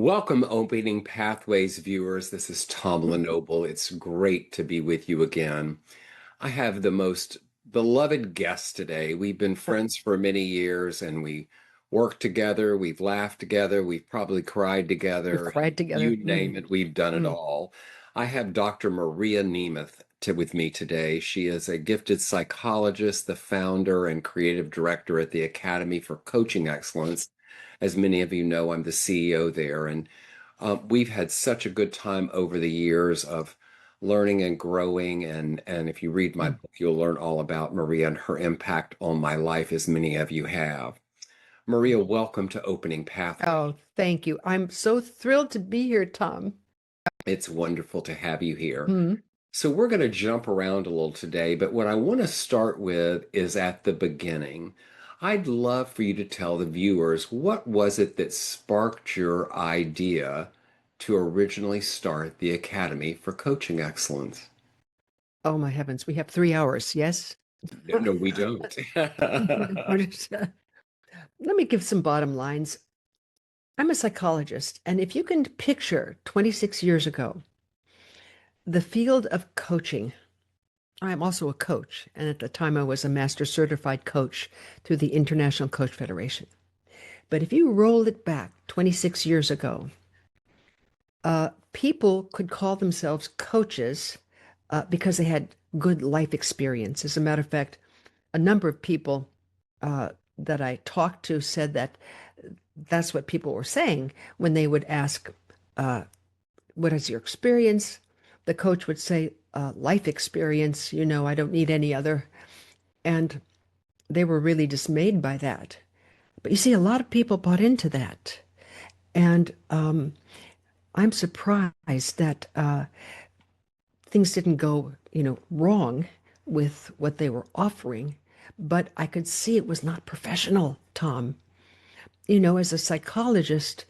Welcome, Opening Pathways viewers. This is Tom Lenoble. It's great to be with you again. I have the most beloved guest today. We've been friends for many years and we worked together, we've laughed together, we've probably cried We've together. cried together. You name it, we've done it Mm. all. I have Dr. Maria Nemeth with me today. She is a gifted psychologist, the founder and creative director at the Academy for Coaching Excellence. As many of you know, I'm the CEO there, and we've had such a good time over the years of learning and growing. And if you read my Mm. book, you'll learn all about Maria and her impact on my life, as many of you have. Maria, welcome to Opening Pathway. Oh, thank you. I'm so thrilled to be here, Tom. It's wonderful to have you here. Mm. So we're going to jump around a little today, but what I want to start with is at the beginning. I'd love for you to tell the viewers what was it that sparked your idea to originally start the Academy for Coaching Excellence? Oh, my heavens. We have 3 hours, yes? No, we don't. Let me give some bottom lines. I'm a psychologist, and if you can picture 26 years ago, the field of coaching, I'm also a coach, and at the time I was a master certified coach through the International Coach Federation. But if you roll it back 26 years ago, people could call themselves coaches because they had good life experience. As a matter of fact, a number of people that I talked to said that that's what people were saying when they would ask, what is your experience? The coach would say, life experience, I don't need any other. And they were really dismayed by that. But you see, a lot of people bought into that. And I'm surprised that things didn't go, wrong with what they were offering, but I could see it was not professional, Tom. As a psychologist,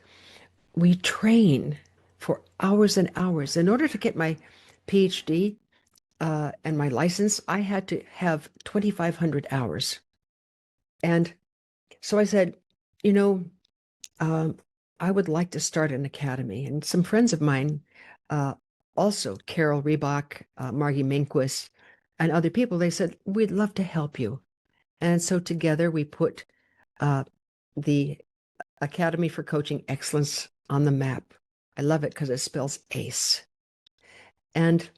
we train for hours and hours. In order to get my PhD and my license, I had to have 2,500 hours. And so I said, you know, um, I would like to start an academy. And some friends of mine, uh, also Carol Reebok, Margie Minquist, and other people, they said, we'd love to help you. And so together we put uh, the Academy for Coaching Excellence on the map. I love it because it spells ACE. And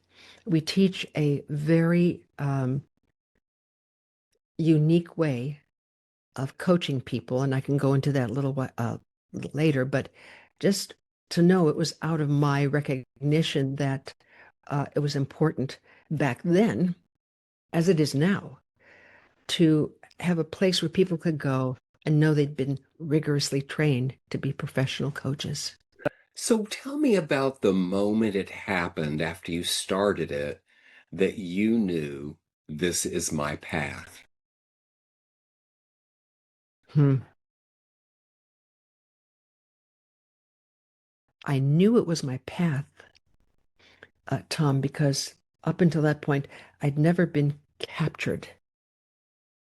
we teach a very unique way of coaching people. And I can go into that a little later, but just to know it was out of my recognition that it was important back then, as it is now, to have a place where people could go and know they'd been rigorously trained to be professional coaches. So tell me about the moment it happened after you started it that you knew this is my path. Hmm. I knew it was my path, Tom, because up until that point, I'd never been captured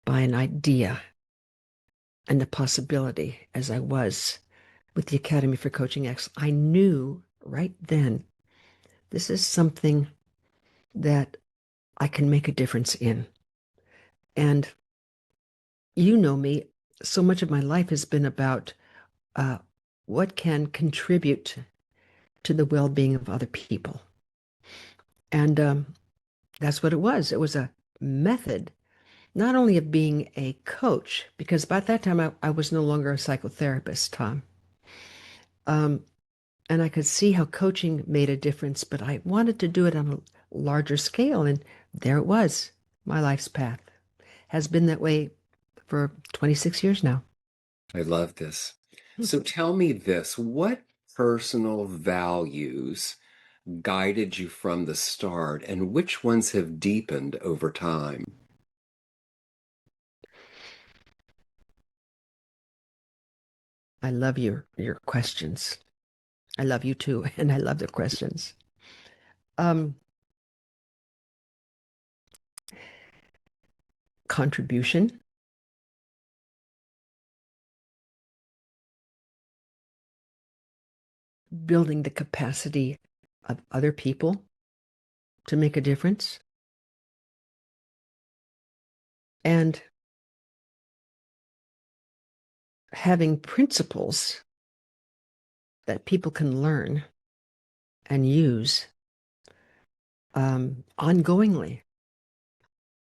by an idea and the possibility as I was with the Academy for Coaching X. I knew right then this is something that I can make a difference in. And you know me, so much of my life has been about uh, what can contribute to the well being of other people. And that's what it was. It was a method, not only of being a coach, because by that time I was no longer a psychotherapist, Tom. Um, and I could see how coaching made a difference, but I wanted to do it on a larger scale. And there it was. My life's path has been that way for 26 years now. I love this. So tell me this, what personal values guided you from the start and which ones have deepened over time? I love your questions. I love you too, and I love the questions. Um, Contribution, building the capacity of other people to make a difference, and having principles that people can learn and use ongoingly.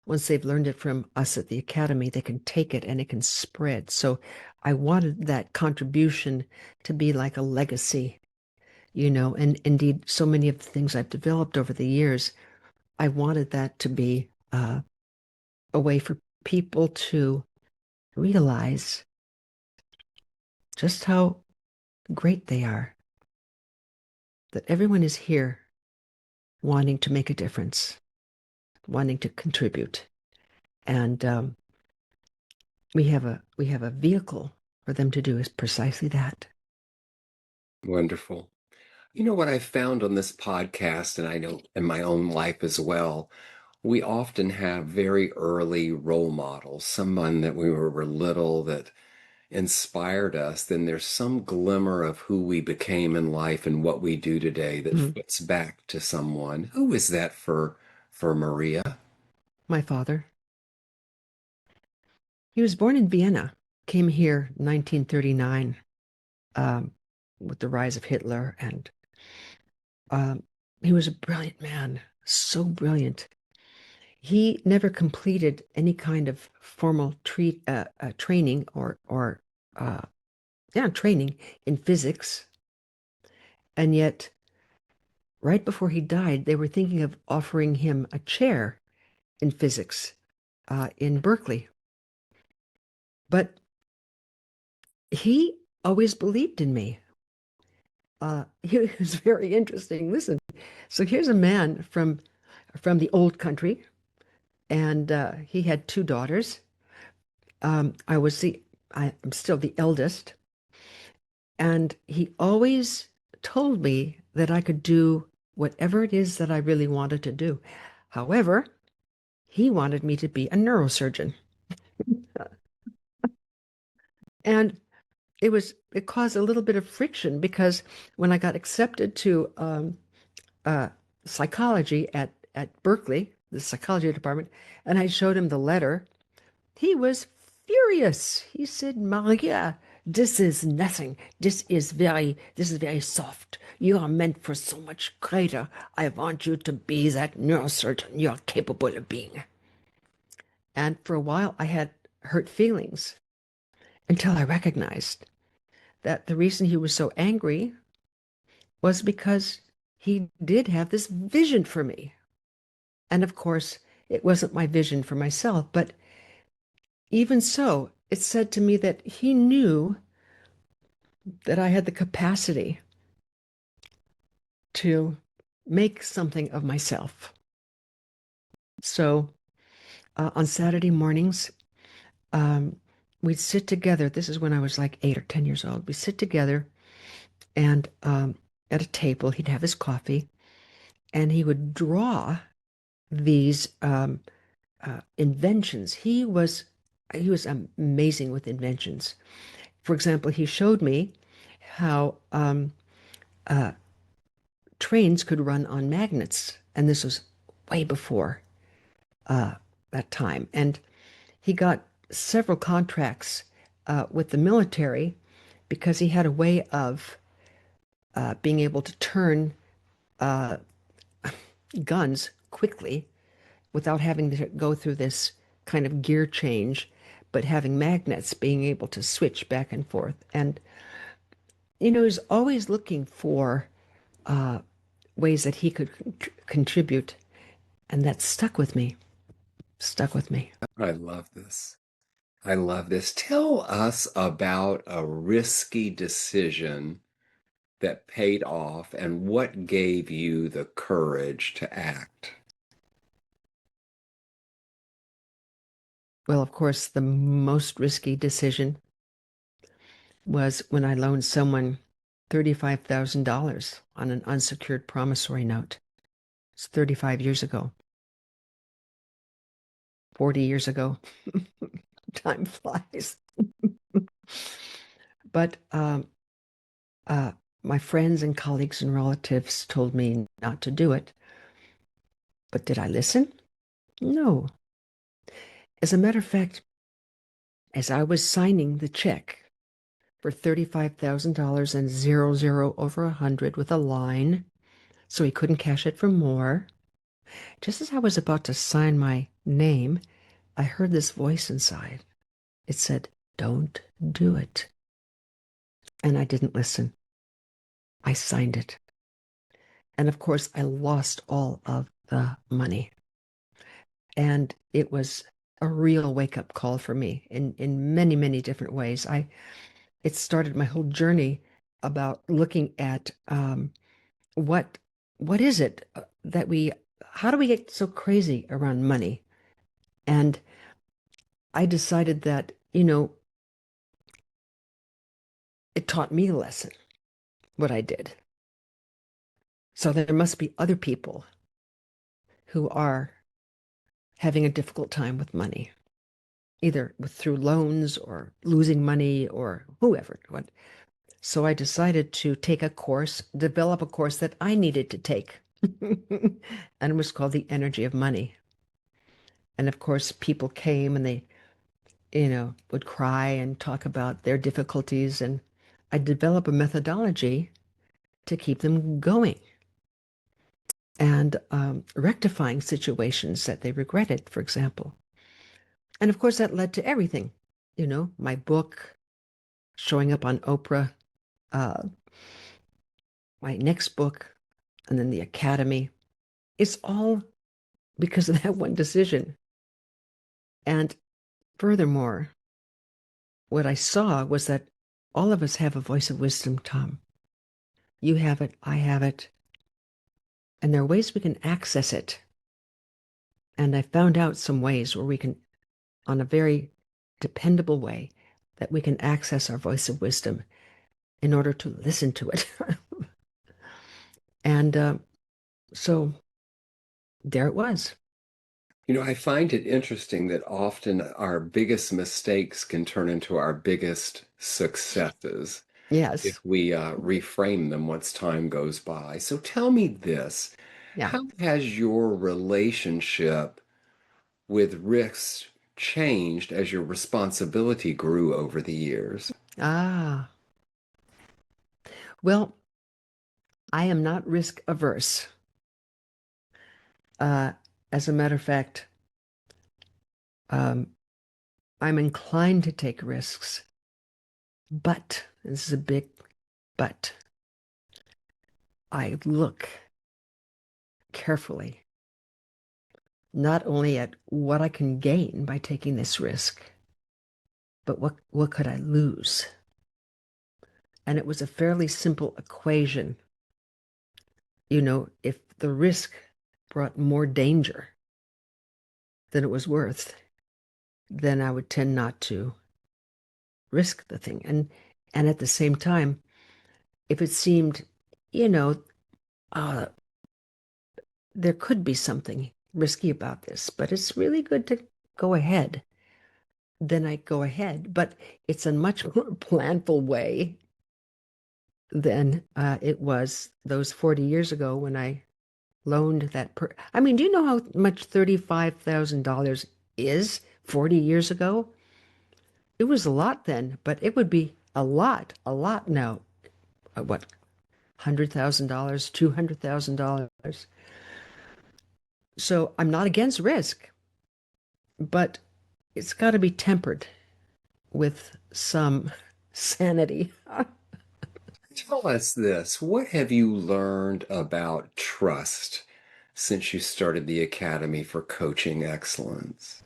Once they've learned it from us at the academy, they can take it and it can spread. So I wanted that contribution to be like a legacy, and indeed, so many of the things I've developed over the years, I wanted that to be a way for people to realize just how great they are, that everyone is here wanting to make a difference, wanting to contribute. And we have a vehicle for them to do is precisely that. Wonderful. You know what I found on this podcast, and I know in my own life as well, we often have very early role models, someone that we were little that inspired us. Then there's some glimmer of who we became in life and what we do today that Mhm. foots back to someone. Who is that for Maria? My father, he was born in Vienna, came here in 1939 um, with the rise of Hitler, and um, he was a brilliant man, so brilliant. He never completed any kind of formal training or uh, training in physics, and yet right before he died, they were thinking of offering him a chair in physics in Berkeley. But he always believed in me. He was very interesting. Listen, so here's a man from the old country, and he had two daughters. I'm still the eldest, and he always told me that I could do whatever it is that I really wanted to do. However, he wanted me to be a neurosurgeon. And it caused a little bit of friction because when I got accepted to uh, psychology at Berkeley, the psychology department, and I showed him the letter, he was furious. He said, Maria, this is nothing. This is very soft. You are meant for so much greater. I want you to be that neurosurgeon you are capable of being. And for a while, I had hurt feelings until I recognized that the reason he was so angry was because he did have this vision for me. And of course, it wasn't my vision for myself, but even so, it said to me that he knew that I had the capacity to make something of myself. So on Saturday mornings, um, we'd sit together. This is when I was like 8 or 10 years old. We sit together and at a table, he'd have his coffee and he would draw these inventions. He was amazing with inventions. For example, he showed me how uh, trains could run on magnets, and this was way before uh, that time. And he got several contracts with the military because he had a way of being able to turn uh, guns quickly without having to go through this kind of gear change, but having magnets being able to switch back and forth. And, he's always looking for uh, ways that he could contribute. And that stuck with me. I love this. I love this. Tell us about a risky decision that paid off and what gave you the courage to act. Well, of course, the most risky decision was when I loaned someone $35,000 on an unsecured promissory note. It's 35 years ago, 40 years ago. Time flies. But uh, My friends and colleagues and relatives told me not to do it. But did I listen? No. As a matter of fact, as I was signing the check for $35,000 and 00 over 100 with a line, so he couldn't cash it for more, just as I was about to sign my name, I heard this voice inside. It said, "Don't do it." And I didn't listen. I signed it. And of course, I lost all of the money. And it was a real wake-up call for me in many, many different ways. It started my whole journey about looking at what what is it that we how do we get so crazy around money? And I decided that, it taught me a lesson, what I did. So there must be other people who are having a difficult time with money, either through loans or losing money or whoever. So I decided to take a course, develop a course that I needed to take. And it was called The Energy of Money. And of course, people came and they, would cry and talk about their difficulties. And I developed a methodology to keep them going and rectifying situations that they regretted, for example. And of course, that led to everything, my book, showing up on Oprah, uh, my next book, and then the Academy. It's all because of that one decision. And furthermore, what I saw was that all of us have a voice of wisdom, Tom. You have it, I have it, and there are ways we can access it. And I found out some ways where we can, on a very dependable way, that we can access our voice of wisdom in order to listen to it. And so there it was. I find it interesting that often our biggest mistakes can turn into our biggest successes if Yes. we reframe them once time goes by. So tell me this, Yeah. how has your relationship with risks changed as your responsibility grew over the years? Ah, well, I am not risk averse. Uh, as a matter of fact, um, I'm inclined to take risks, but this is a big but. I look carefully not only at what I can gain by taking this risk, but what could I lose? And it was a fairly simple equation. If the risk brought more danger than it was worth, then I would tend not to risk the thing. And at the same time, if it seemed, you know, uh, there could be something risky about this, but it's really good to go ahead, then I go ahead. But it's a much more planful way than it was those 40 years ago when I loaned that I mean, do you know how much $35,000 is 40 years ago? It was a lot then, but it would be a lot now. What, $100,000, $200,000? So I'm not against risk, but it's got to be tempered with some sanity. Tell us this, what have you learned about trust since you started the Academy for Coaching Excellence?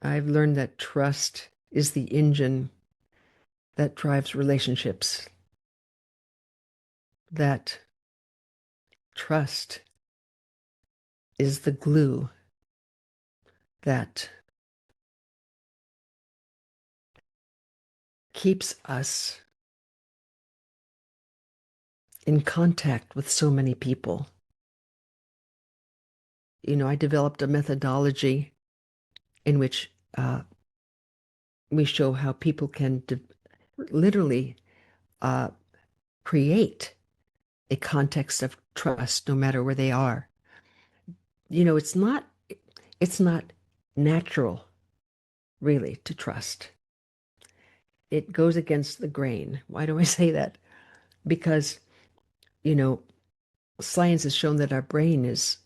I've learned that trust is the engine that drives relationships, that trust is the glue that keeps us in contact with so many people. I developed a methodology in which we show how people can literally uh, create a context of trust no matter where they are. It's not natural really to trust. It goes against the grain. Why do I say that? Because, you know, science has shown that our brain is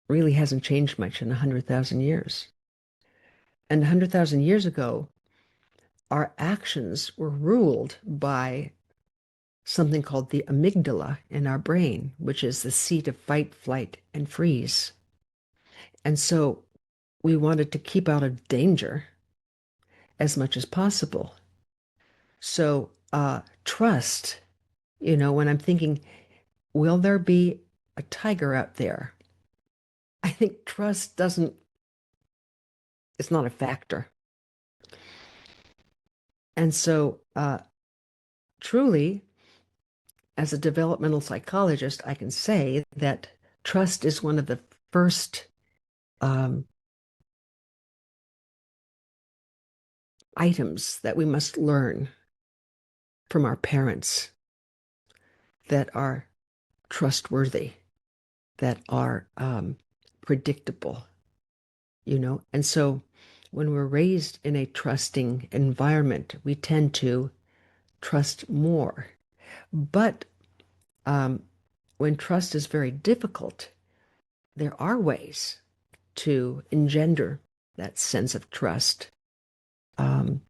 really hasn't changed much in 100,000 years. And 100,000 years ago, our actions were ruled by something called the amygdala in our brain, which is the seat of fight, flight, and freeze. And so we wanted to keep out of danger as much as possible. So, trust, when I'm thinking, will there be a tiger out there? I think trust it's not a factor. And so, truly, as a developmental psychologist, I can say that trust is one of the first um, items that we must learn from our parents that are trustworthy, that are predictable, And so when we're raised in a trusting environment, we tend to trust more. But um, when trust is very difficult, there are ways to engender that sense of trust um,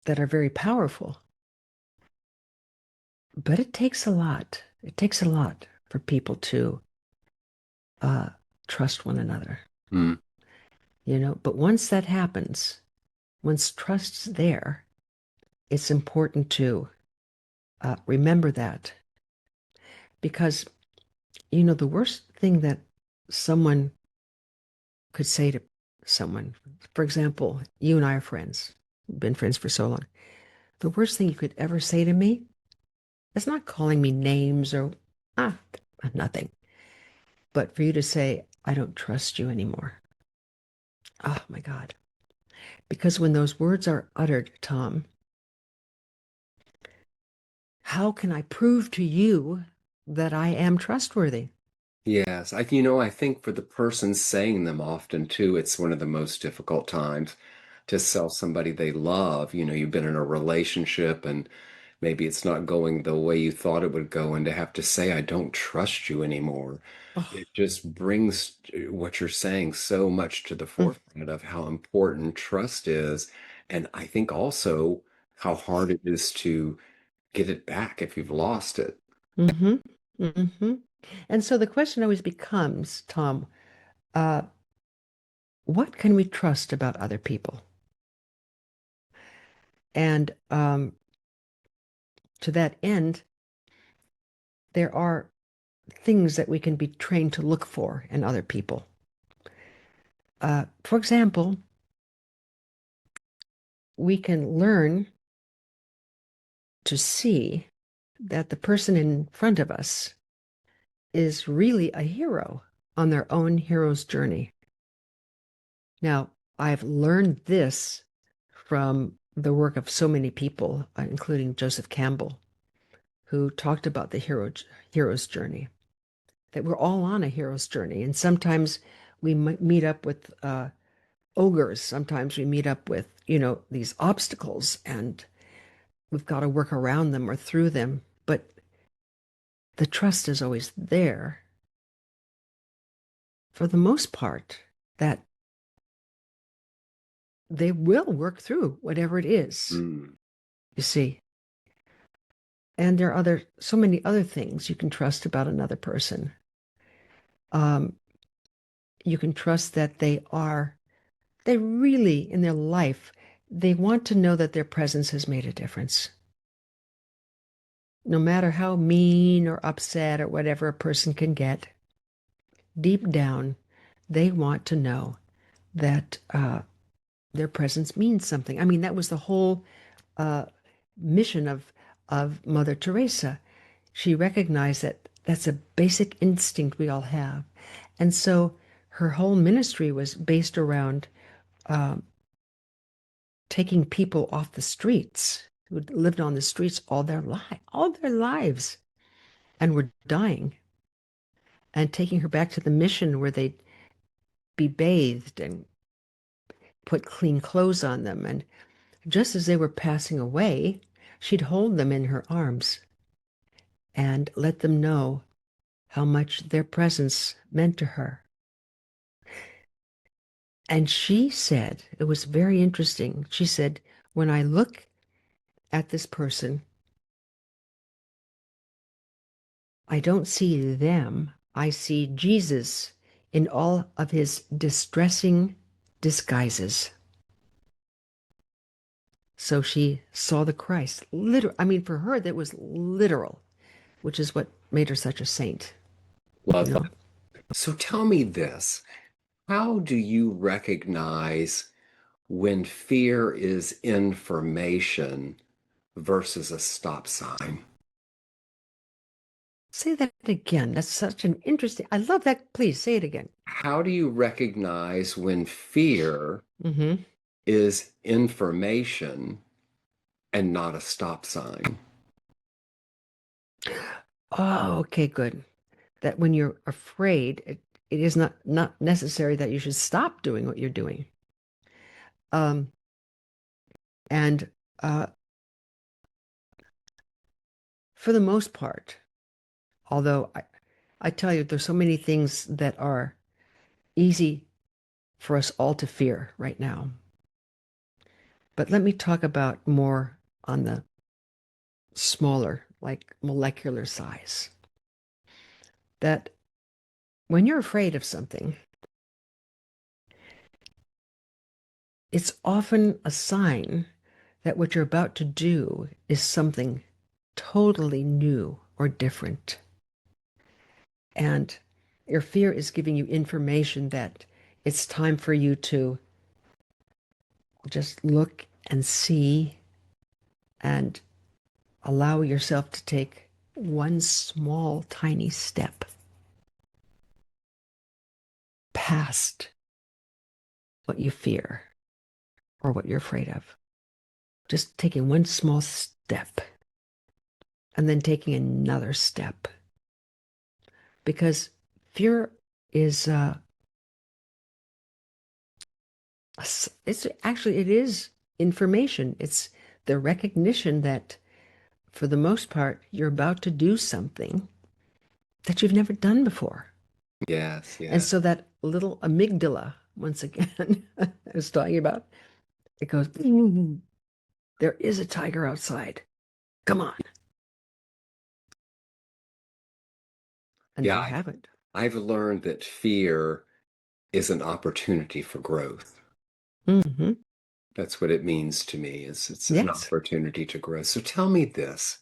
that are very powerful. But it takes a lot. It takes a lot for people to uh, trust one another, Mm. But once that happens, once trust's there, it's important to remember that because, the worst thing that someone could say to someone, for example, you and I are friends, we've been friends for so long. The worst thing you could ever say to me is not calling me names or ah, nothing, but for you to say, I don't trust you anymore. Oh my God. Because when those words are uttered, Tom, how can I prove to you that I am trustworthy? Yes, I think for the person saying them often too, it's one of the most difficult times to sell somebody they love. You've been in a relationship and maybe it's not going the way you thought it would go, and to have to say, I don't trust you anymore. Oh, It just brings what you're saying so much to the mm, forefront of how important trust is. And I think also how hard it is to get it back if you've lost it. mm-hmm, mm-hmm. And so the question always becomes, Tom, uh, what can we trust about other people? And to that end, there are things that we can be trained to look for in other people. For example, we can learn to see that the person in front of us is really a hero on their own hero's journey. Now, I've learned this from the work of so many people, including Joseph Campbell, who talked about the hero's journey, that we're all on a hero's journey. And sometimes we meet up with ogres. Sometimes we meet up with, these obstacles and we've got to work around them or through them. But the trust is always there for the most part that they will work through whatever it is, Mm. you see. And there are so many other things you can trust about another person. Um, you can trust that they really, in their life, they want to know that their presence has made a difference. No matter how mean or upset or whatever a person can get, deep down, they want to know that their presence means something. I mean, that was the whole uh, mission of Mother Teresa. She recognized that that's a basic instinct we all have. And so her whole ministry was based around um, taking people off the streets who lived on the streets all their lives, and were dying, and taking her back to the mission where they'd be bathed and put clean clothes on them. And just as they were passing away, she'd hold them in her arms and let them know how much their presence meant to her. And she said, it was very interesting. She said, when I look at this person, I don't see them. I see Jesus in all of his distressing disguises. So she saw the Christ. I mean, for her, that was literal, which is what made her such a saint, you Love know? that. So tell me this. How do you recognize when fear is information versus a stop sign? Say that again. That's such an interesting, I love that. Please say it again. How do you recognize when fear Mm-hmm. is information and not a stop sign? Oh, okay, good. That when you're afraid, it is not necessary that you should stop doing what you're doing. Um, and uh, for the most part, although I tell you, there's so many things that are easy for us all to fear right now. But let me talk about more on the smaller, like molecular size. That when you're afraid of something, it's often a sign that what you're about to do is something totally new or different. And your fear is giving you information that it's time for you to just look and see and allow yourself to take one small, tiny step past what you fear or what you're afraid of. Just taking one small step and then taking another step. Because fear is, it's actually, it is information. It's the recognition that for the most part, you're about to do something that you've never done before. Yes, And yes. so that little amygdala, once again, I was talking about, it goes, "Mm, there is a tiger outside. Come on." And Yeah, you haven't. I've learned that fear is an opportunity for growth. Mm-hmm. That's what it means to me, is it's an Yes. opportunity to grow. So tell me this.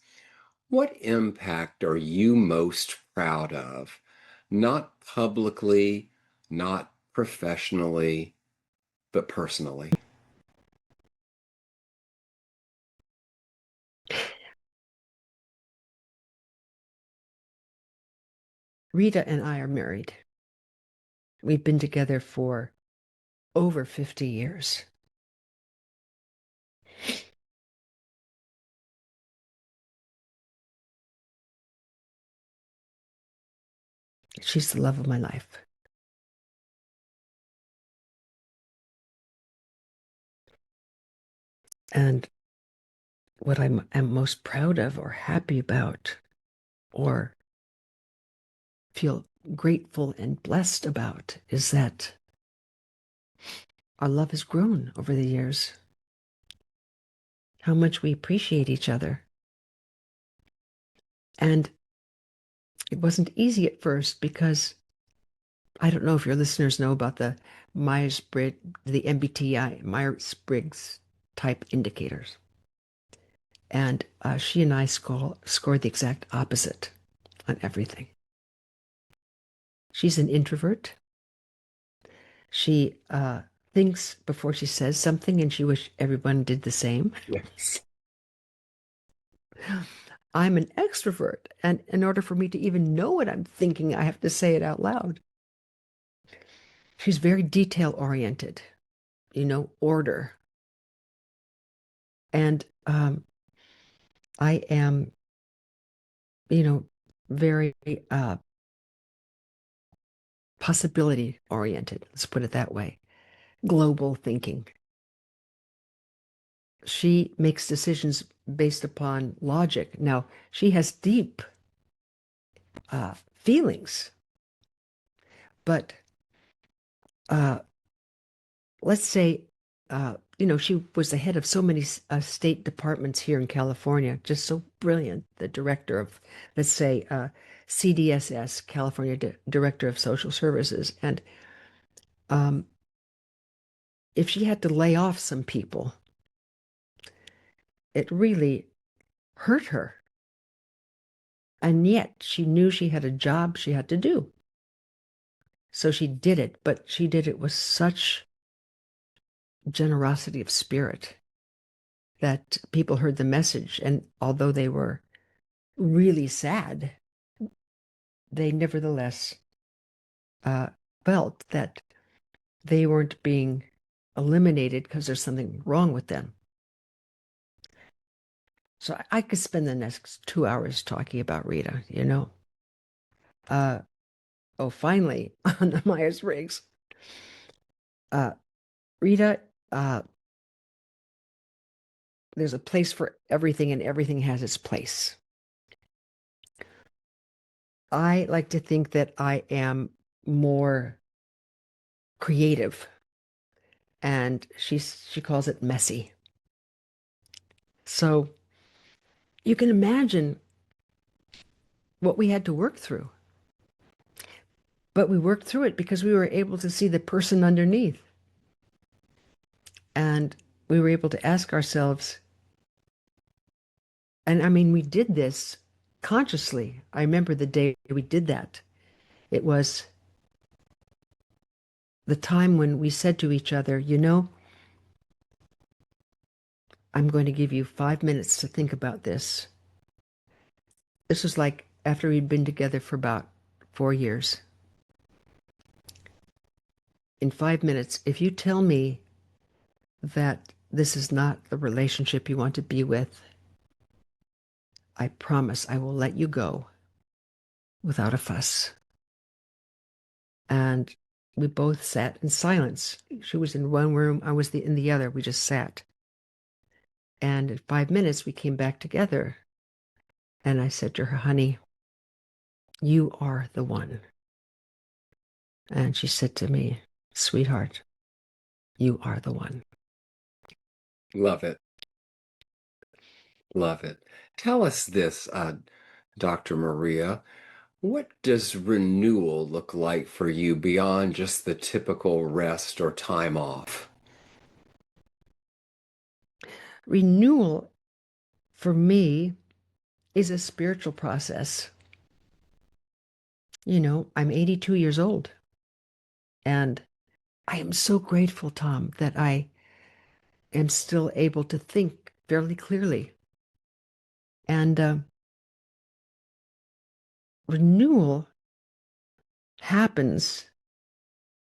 What impact are you most proud of? Not publicly, not professionally, but personally. Rita and I are married. We've been together for over 50 years. She's the love of my life. And what am most proud of or happy about or feel grateful and blessed about is that our love has grown over the years, how much we appreciate each other. And it wasn't easy at first because I don't know if your listeners know about the Myers-Briggs, the MBTI, Myers-Briggs type indicators. And she and I scored the exact opposite on everything. She's an introvert. She thinks before she says something, and she wish everyone did the same. Yes. I'm an extrovert, and in order for me to even know what I'm thinking, I have to say it out loud. She's very detail oriented, order. And I am, you know, very possibility oriented. Let's put it that way. Global thinking. She makes decisions based upon logic. Now, she has deep feelings, but uh, let's say, she was the head of so many state departments here in California, just so brilliant. The director of, let's say, CDSS, California Director of Social Services. And um, if she had to lay off some people, it really hurt her. And yet she knew she had a job she had to do. So she did it, but she did it with such generosity of spirit that people heard the message. And although they were really sad, they nevertheless uh, felt that they weren't being eliminated because there's something wrong with them. So I could spend the next 2 hours talking about Rita. Uh, oh, finally, on the Myers-Briggs. Uh, Rita, there's a place for everything, and everything has its place. I like to think that I am more creative, and she calls it messy. So you can imagine what we had to work through. But we worked through it because we were able to see the person underneath. And we were able to ask ourselves, and I mean, we did this consciously. I remember the day we did that. It was the time when we said to each other, I'm going to give you 5 minutes to think about this. This was like after we'd been together for about 4 years. In 5 minutes, if you tell me that this is not the relationship you want to be with, I promise I will let you go without a fuss. And we both sat in silence. She was in one room, I was in the other. We just sat. And in 5 minutes, we came back together. And I said to her, honey, you are the one. And she said to me, sweetheart, you are the one. Love it. Love it. Tell us this, Dr. Maria. What does renewal look like for you beyond just the typical rest or time off? Renewal, for me, is a spiritual process. I'm 82 years old. And I am so grateful, Tom, that I am still able to think fairly clearly. And renewal happens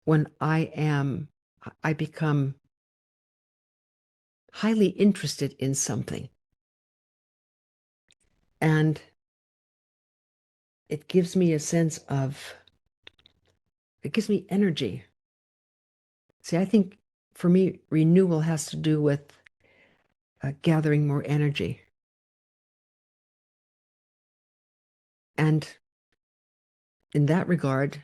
when I become highly interested in something. And it gives me it gives me energy. See, I think for me, renewal has to do with gathering more energy. And in that regard,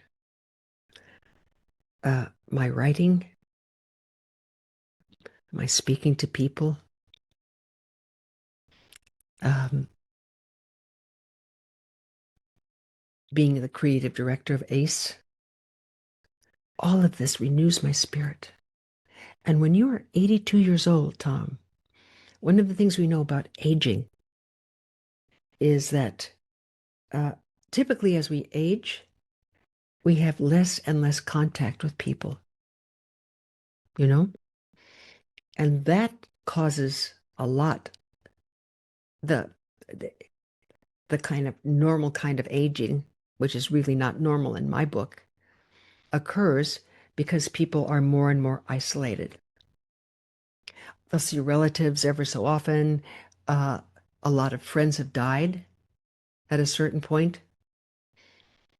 my writing, my speaking to people, um, being the creative director of ACE, all of this renews my spirit. And when you are 82 years old, Tom, one of the things we know about aging is that typically as we age, we have less and less contact with people, you know? And that causes a lot, the, the, the kind of normal kind of aging, which is really not normal in my book, occurs because people are more and more isolated. They'll see relatives ever so often. A lot of friends have died at a certain point.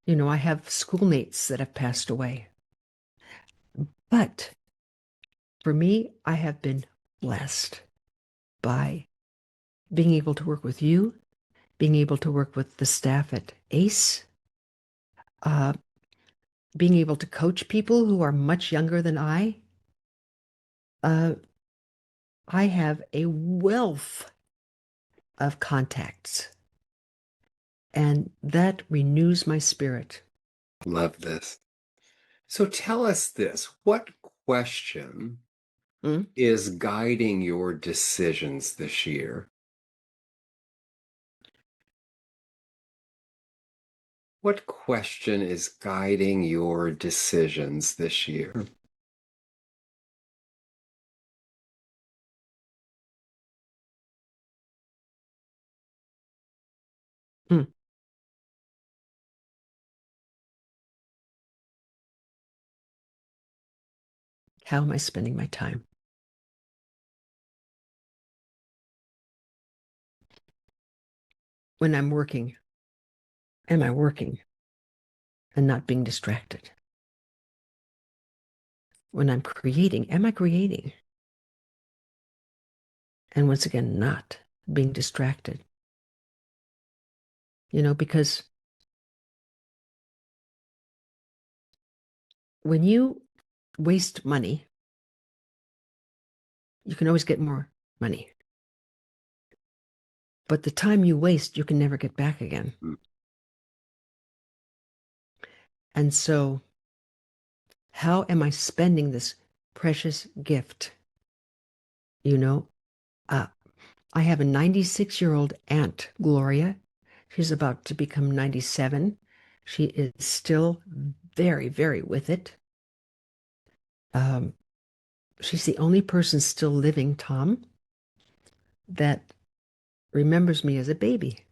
I have schoolmates that have passed away. But for me, I have been blessed by being able to work with you, being able to work with the staff at ACE, uh, being able to coach people who are much younger than I. Uh, I have a wealth of contacts, and that renews my spirit. Love this. So tell us this. What question Mm? is guiding your decisions this year? What question is guiding your decisions this year? Mm. How am I spending my time? When I'm working, am I working and not being distracted? When I'm creating, am I creating? And once again, not being distracted. Because when you waste money, you can always get more money. But the time you waste, you can never get back again. Mm. And so, how am I spending this precious gift? You know, uh, I have a 96-year-old aunt, Gloria. She's about to become 97. She is still very, very with it. Um, she's the only person still living, Tom, that remembers me as a baby.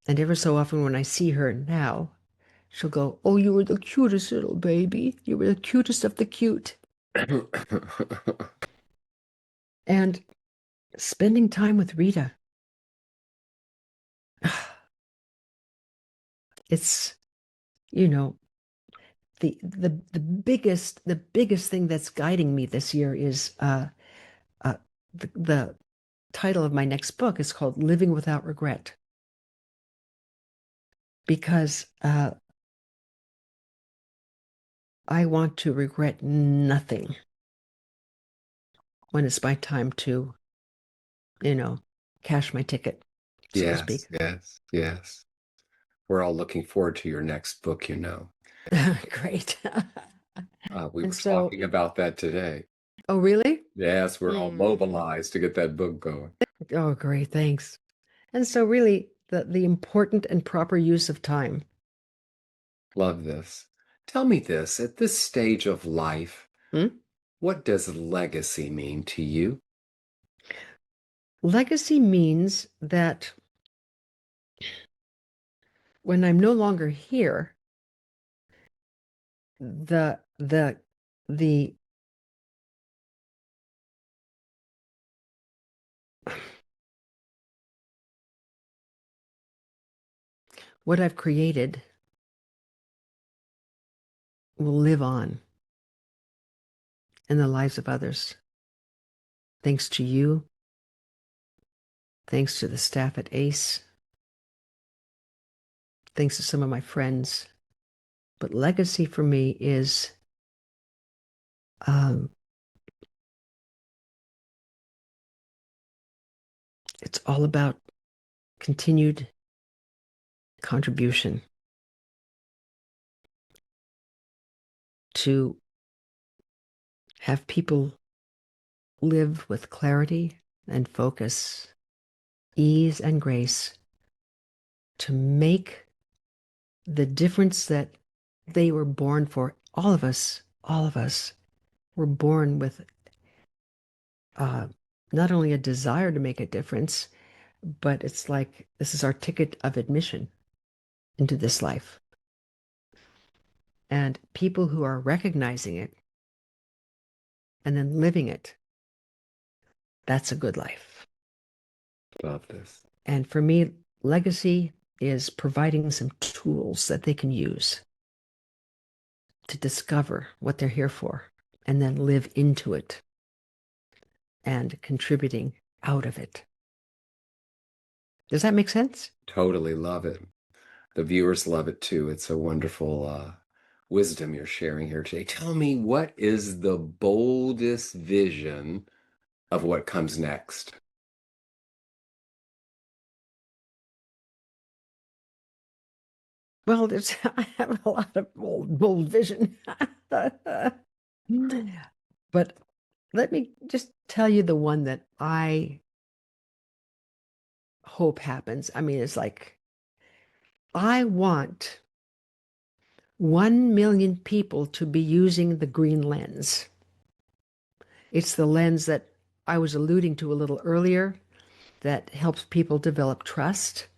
And ever so often when I see her now, she'll go, "Oh, you were the cutest little baby. You were the cutest of the cute." And spending time with Rita, it's, you know, the biggest thing that's guiding me this year is uh, the title of my next book is called Living Without Regret, because I want to regret nothing when it's my time to, you know, cash my ticket, so to Yes, speak. yes, yes. We're all looking forward to your next book. Great. We And were so, talking about that today. oh, really? Yes, we're all Mm. mobilized to get that book going. Oh, great. Thanks. And so, really, the important and proper use of time. Love this. Tell me this, at this stage of life, Hmm? what does legacy mean to you? Legacy means that when I'm no longer here, the what I've created will live on in the lives of others. Thanks to you, thanks to the staff at ACE, thanks to some of my friends. But legacy for me is um, it's all about continued contribution to have people live with clarity and focus, ease and grace, to make the difference that they were born for. All of us were born with uh, not only a desire to make a difference, but it's like this is our ticket of admission into this life. And people who are recognizing it and then living it, that's a good life. Love this. And for me, legacy is providing some tools that they can use to discover what they're here for and then live into it and contributing out of it. Does that make sense? Totally love it. The viewers love it too. It's a wonderful wisdom you're sharing here today. Tell me, what is the boldest vision of what comes next? Well, there's I have a lot of bold vision. But let me just tell you the one that I hope happens. I mean, it's like I want 1 million people to be using the green lens. It's the lens that I was alluding to a little earlier that helps people develop trust.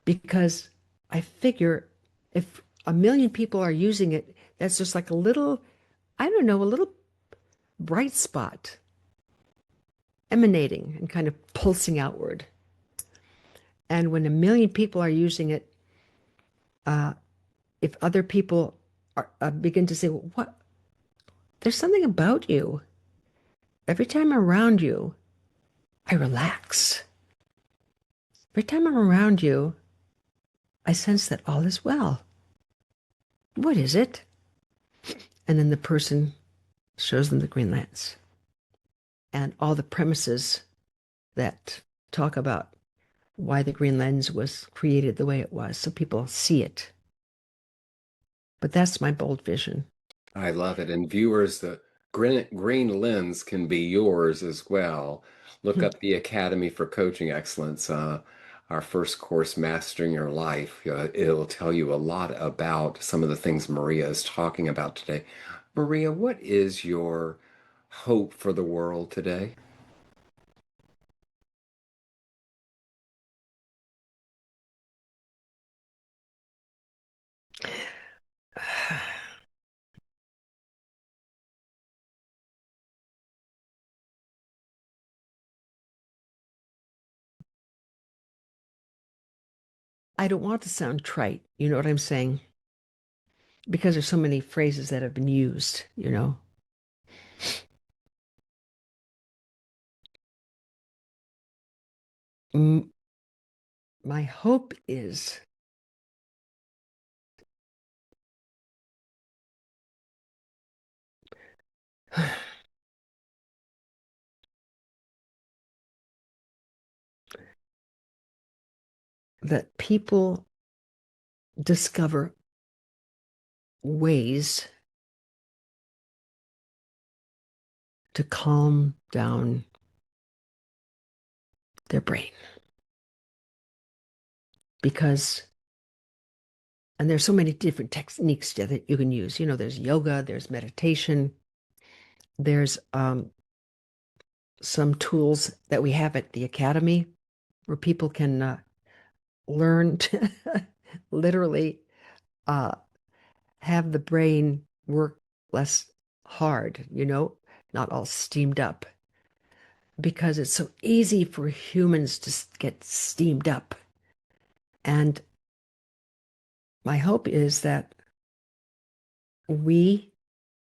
Because I figure if 1 million people are using it, that's just like a little, I don't know, a little bright spot emanating and kind of pulsing outward. And when 1 million people are using it, uh, if other people begin to say, well, what? There's something about you. Every time I'm around you, I relax. Every time I'm around you, I sense that all is well. What is it? And then the person shows them the green lens and all the premises that talk about why the green lens was created the way it was, so people see it. But that's my bold vision. I love it. And viewers, the green lens can be yours as well. Look up the Academy for Coaching Excellence, our first course, Mastering Your Life. It'll tell you a lot about some of the things Maria is talking about today. Maria, what is your hope for the world today? I don't want to sound trite, you know what I'm saying? Because there's so many phrases that have been used, you know. My hope is that people discover ways to calm down their brain. Because, and there's so many different techniques that you can use. You know, there's yoga, there's meditation, there's some tools that we have at the academy where people can learn to literally uh, have the brain work less hard, you know, not all steamed up. Because it's so easy for humans to get steamed up. And my hope is that we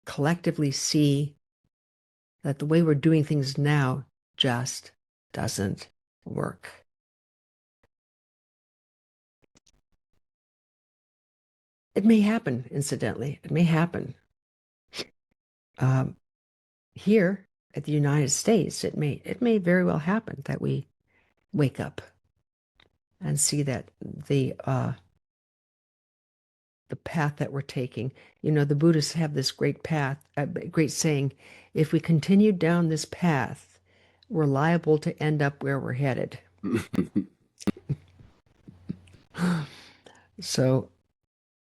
collectively see that the way we're doing things now just doesn't work. It may happen, incidentally. It may happen. Um, Here at the United States, it may very well happen that we wake up and see that the path that we're taking. You know, the Buddhists have this great path, great saying: if we continue down this path, we're liable to end up where we're headed. So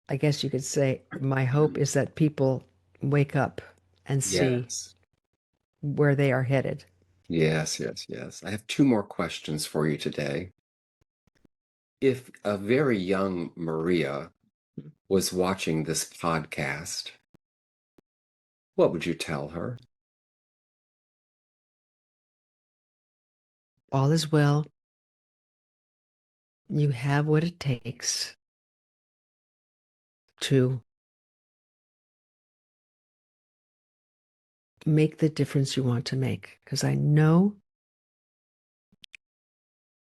I guess you could say my hope is that people wake up and see Yes. where they are headed. Yes, yes, yes. I have two more questions for you today. If a very young Maria was watching this podcast, what would you tell her? All is well. You have what it takes to make the difference you want to make. Because I know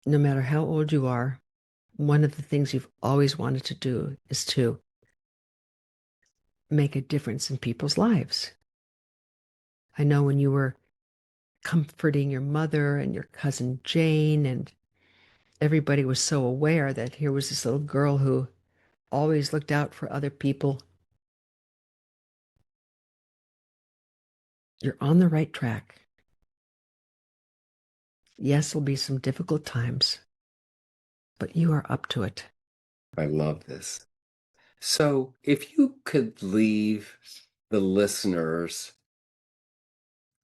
no matter how old you are, one of the things you've always wanted to do is to make a difference in people's lives. I know when you were comforting your mother and your cousin Jane, and everybody was so aware that here was this little girl who always looked out for other people. You're on the right track. Yes, there'll be some difficult times, but you are up to it. I love this. So, if you could leave the listeners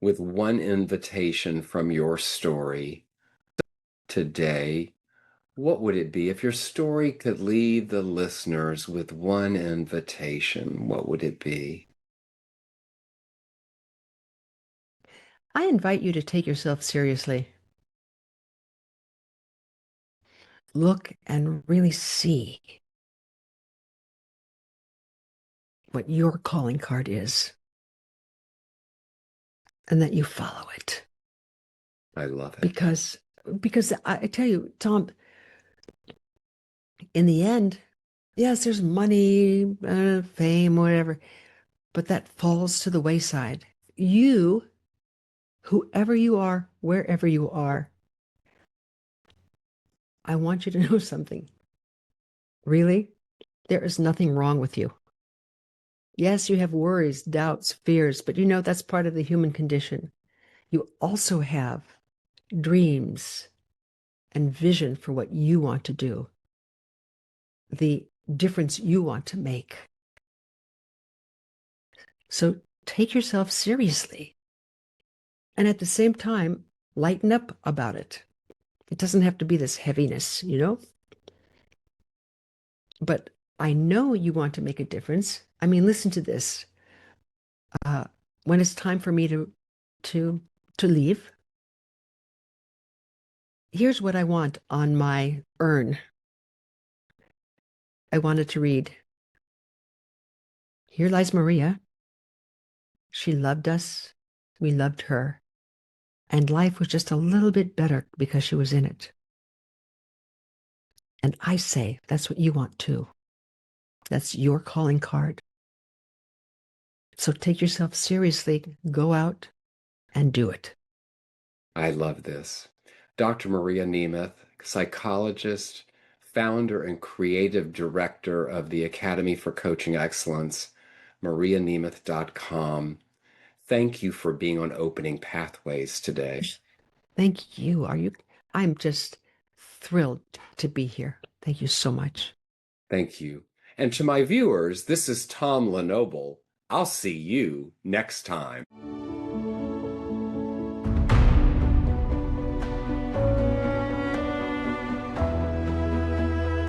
with one invitation from your story today, what would it be? If your story could leave the listeners with one invitation, what would it be? I invite you to take yourself seriously. Look and really see what your calling card is and that you follow it. I love it. Because I tell you, Tom, in the end, yes, there's money, fame, whatever, but that falls to the wayside. You, whoever you are, wherever you are, I want you to know something. Really, there is nothing wrong with you. Yes, you have worries, doubts, fears, but you know that's part of the human condition. You also have dreams and vision for what you want to do, the difference you want to make. So take yourself seriously. And at the same time, lighten up about it. It doesn't have to be this heaviness, you know? But I know you want to make a difference. I mean, listen to this. Uh, when it's time for me to to leave, here's what I want on my urn. I wanted to read, "Here lies Maria. She loved us. We loved her. And life was just a little bit better because she was in it." And I say, that's what you want too. That's your calling card. So take yourself seriously, go out and do it. I love this. Dr. Maria Nemeth, psychologist, founder and creative director of the Academy for Coaching Excellence, marianemeth.com. Thank you for being on Opening Pathways today. Thank you. I'm just thrilled to be here. Thank you so much. Thank you. And to my viewers, this is Tom Lenoble. I'll see you next time.